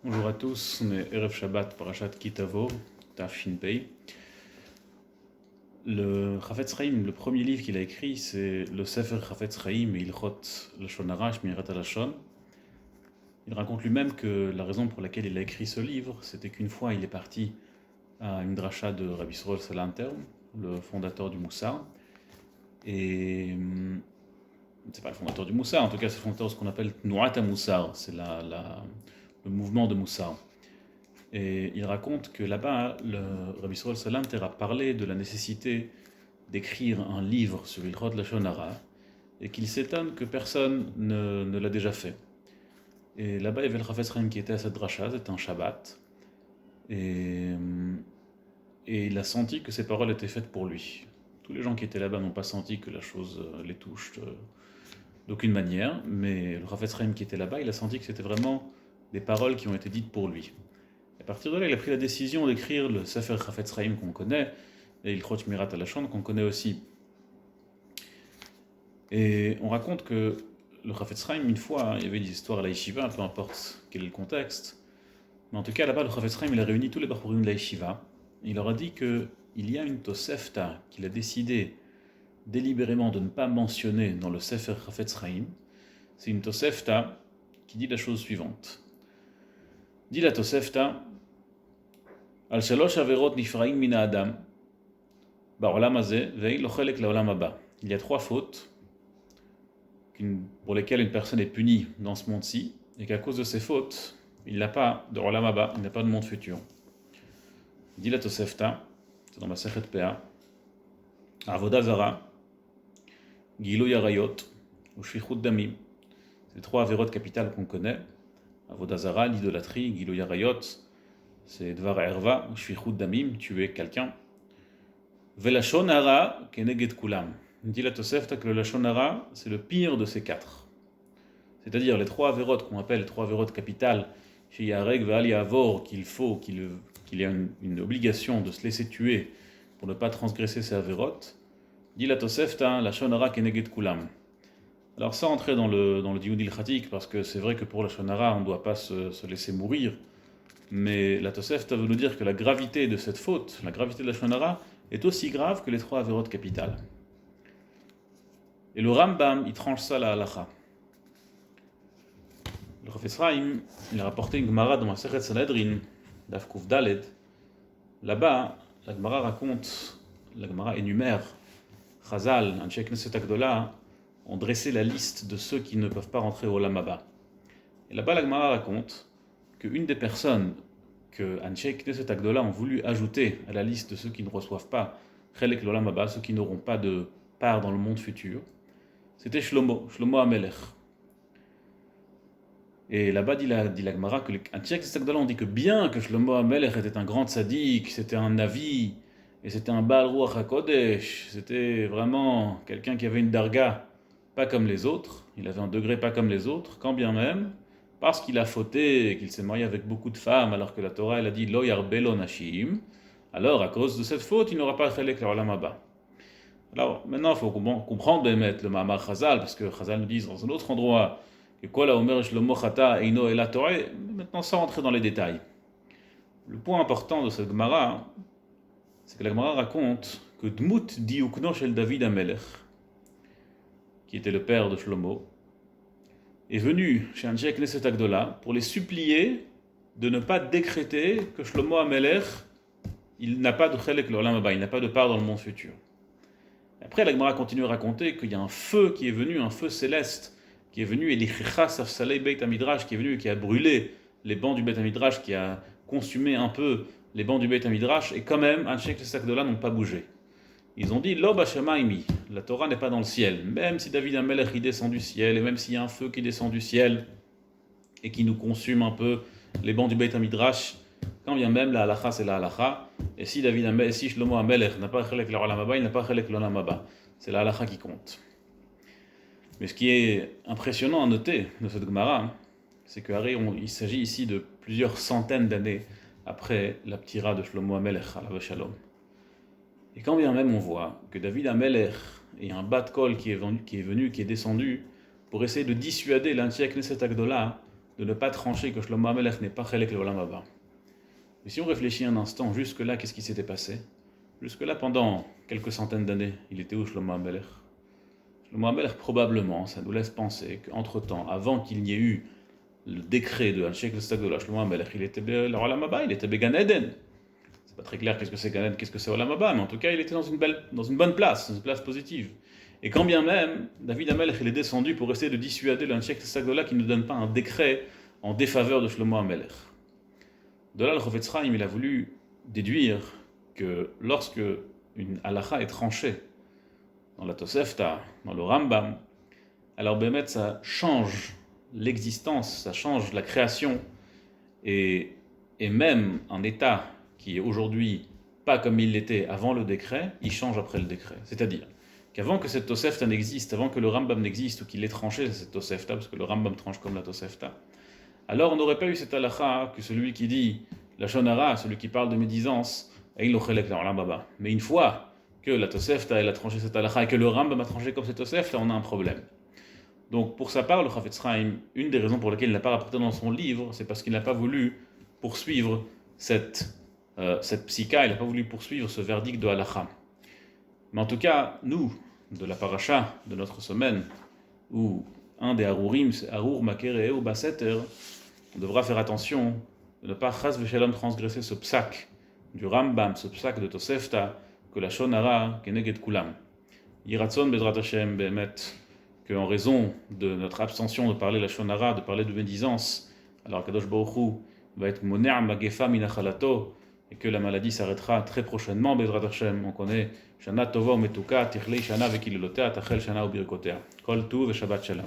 Bonjour à tous, on est Erev Shabbat Parashat Kitavo, Tafshin Pei. Le Chafetz Chaim, le premier livre qu'il a écrit, c'est le Sefer Chafetz Chaim et Ilchot Lashon Hara, Shmirat HaLashon. Il raconte lui-même que la raison pour laquelle il a écrit ce livre, c'était qu'une fois il est parti à une dracha de Rabbi Yisroel Salanter, le fondateur du Moussar. Et c'est pas le fondateur du Moussar, en tout cas c'est le fondateur de ce qu'on appelle Tnuat HaMoussar, c'est le mouvement de Moussar. Et il raconte que là-bas, le Rabbi Yisroel Salanter a parlé de la nécessité d'écrire un livre sur Ilchot Lashon Hara et qu'il s'étonne que personne ne l'a déjà fait. Et là-bas, il y avait le Chafetz Chaim qui était à cette dracha, c'était un Shabbat, et, et il a senti que ces paroles étaient faites pour lui. Tous les gens qui étaient là-bas n'ont pas senti que la chose les touche d'aucune manière, mais le Chafetz Chaim qui était là-bas, il a senti que c'était vraiment des paroles qui ont été dites pour lui. À partir de là, il a pris la décision d'écrire le Sefer Chafetz Chaim qu'on connaît, et Ilchot Shmirat HaLashon qu'on connaît aussi. Et on raconte que le Chafetz Chaim, une fois, il y avait des histoires à la yeshiva, peu importe quel est le contexte, mais en tout cas là-bas, le Chafetz Chaim, il a réuni tous les barporim de la yeshiva. Il leur a dit qu'il y a une Tosefta qu'il a décidé délibérément de ne pas mentionner dans le Sefer Chafetz Chaim. C'est une Tosefta qui dit la chose suivante. Dit la Tosefta, Al shalosh averot nifraim min ha'adam, ba'olam hazeh, ve'ei lo chelek la'olam haba. Il y a 3 fautes pour lesquelles une personne est punie dans ce monde-ci, et qu'à cause de ces fautes, il n'a pas de olam haba, il n'a pas de monde futur. Dit la Tosefta, c'est dans ma Masechet Pea, Avoda Zara, Gilui Arayot, ou Shfichut Damim. C'est les 3 avérotes capitales qu'on connaît. Avoda Zara, l'idolâtrie, Gilui Arayot, c'est Dvar Erva, ou Shfichut Damim, tuer quelqu'un. Velashon Hara, Keneged Kulam. Dit la Tosefta que le Lashon Hara, c'est le pire de ces 4. C'est-à-dire les 3 avérotes qu'on appelle les 3 avérotes capitales, chez Yareg, Ve'al Yavor, qu'il y a une obligation de se laisser tuer pour ne pas transgresser ces avérotes. Dit la Tosefta, Lashon Hara Keneged Kulam. Alors sans entrer dans le dioun ilchatik, parce que c'est vrai que pour la Lashon Hara, on ne doit pas se laisser mourir, mais la Tosefta veut nous dire que la gravité de cette faute, la gravité de la Lashon Hara, est aussi grave que les 3 avérotes capitales. Et le Rambam, il tranche ça à la halacha. Le Chafetz Chaim, il a rapporté une Gemara dans Masechet Sanhedrin, Daf Kuf Daled. Là-bas, la Gemara raconte, la Gemara énumère, Chazal, Anshe Knesset Agdola, ont dressé la liste de ceux qui ne peuvent pas rentrer au Olam Haba. Et là-bas, la Gemara raconte qu'une des personnes que Anshe Knesset Agdola ont voulu ajouter à la liste de ceux qui ne reçoivent pas Chelek l'Olam Haba, ceux qui n'auront pas de part dans le monde futur, c'était Shlomo Amelech. Et là-bas, dit la Gemara que Anshe Knesset Agdola ont dit que bien que Shlomo Amelech était un grand tzaddik, c'était un navi, et c'était un Baal Ruach HaKodesh, c'était vraiment quelqu'un qui avait une darga pas comme les autres, il avait un degré pas comme les autres, quand bien même, parce qu'il a fauté et qu'il s'est marié avec beaucoup de femmes, alors que la Torah elle a dit Lo yarbelo nashim, alors à cause de cette faute, il n'aura pas chelek l'olam haba. Alors maintenant, il faut comprendre le Mahamar Chazal, parce que Chazal nous dit dans un autre endroit que Kol haomer shlomo chata eino ela Torah, maintenant sans rentrer dans les détails. Le point important de cette Gemara, c'est que la Gemara raconte que Dmut diukno shel David Amelech, qui était le père de Shlomo, est venu chez Anshe Knesset Agdola pour les supplier de ne pas décréter que Shlomo Amelech, il n'a pas de chelek l'olam haba, il n'a pas de part dans le monde futur. Après, la Gemara continue à raconter qu'il y a un feu qui est venu, un feu céleste, qui est venu, et l'Ichicha Safsalei Beit HaMidrash, qui est venu et qui a brûlé les bancs du Beit HaMidrash, qui a consumé un peu les bancs du Beit HaMidrash, et quand même, Anshe Knesset Agdola n'ont pas bougé. Ils ont dit Lo b'shamayim, la Torah n'est pas dans le ciel. Même si David Amelech il descend du ciel, et même s'il y a un feu qui descend du ciel et qui nous consume un peu les bancs du Beit HaMidrash, quand bien même la halacha c'est la halacha. Et si Shlomo Amelech n'a pas chelek l'olam haba, il n'a pas chelek l'olam haba. C'est la halacha qui compte. Mais ce qui est impressionnant à noter de cette Gemara, c'est qu'il s'agit ici de plusieurs centaines d'années après la ptira de Shlomo Amelech, alav shalom. Et quand bien même on voit que David Amelech et un bat kol qui est venu, qui est descendu pour essayer de dissuader l'Anshe Knesset Agdola de ne pas trancher que Shlomo HaMelech n'est pas Chelek l'Olam Haba. Mais si on réfléchit un instant, jusque-là, qu'est-ce qui s'était passé? Jusque-là, pendant quelques centaines d'années, il était où Shlomo HaMelech? Shlomo HaMelech, probablement, ça nous laisse penser qu'entre-temps, avant qu'il n'y ait eu le décret de Anshek V'Stagdola, Shlomo HaMelech, il était l'Olam Haba, il était Gan Eden. C'est pas très clair qu'est-ce que c'est Gan Eden, qu'est-ce que c'est Olam Haba, mais en tout cas, il était dans une bonne place, une place positive. Et quand bien même, David HaMelech, il est descendu pour essayer de dissuader l'Anshek V'Stagdola qui ne donne pas un décret en défaveur de Shlomo HaMelech. De là, le Chofetz Chaim, il a voulu déduire que lorsque une halakha est tranchée dans la Tosefta, dans le Rambam, alors Bémet, ça change l'existence, ça change la création, et même un état qui est aujourd'hui pas comme il l'était avant le décret, il change après le décret. C'est-à-dire qu'avant que cette Tosefta n'existe, avant que le Rambam n'existe ou qu'il ait tranché cette Tosefta, parce que le Rambam tranche comme la Tosefta, alors on n'aurait pas eu cette halakha que celui qui dit la Shonara, celui qui parle de médisance, mais une fois que la Tosefta elle a tranché cette halakha et que le Rambam a tranché comme cette Tosefta, on a un problème. Donc pour sa part, le Chafetz Chaim, une des raisons pour lesquelles il n'a pas rapporté dans son livre, c'est parce qu'il n'a pas voulu poursuivre cette psika, il n'a pas voulu poursuivre ce verdict de halakha. Mais en tout cas, nous, de la paracha de notre semaine, où un des Harurim, c'est Harur Makere ou Baseter, on devra faire attention de ne pas chas v'shalom transgresser ce psak du Rambam, ce psak de Tosefta, que la Shonara keneged kulam. Yiratson bezrat Hashem behemet, qu'en raison de notre abstention de parler la Shonara, de parler de médisance, alors Kadosh Baruch Hu va être moner magefa minachalato, et que la maladie s'arrêtera très prochainement, bezrat Hashem. On connaît Shana Tova Metuka, Tichlei Shana Vekilelotea, Tachel Shana Ubirkotea. Kol Tu ve Shabbat Shalom.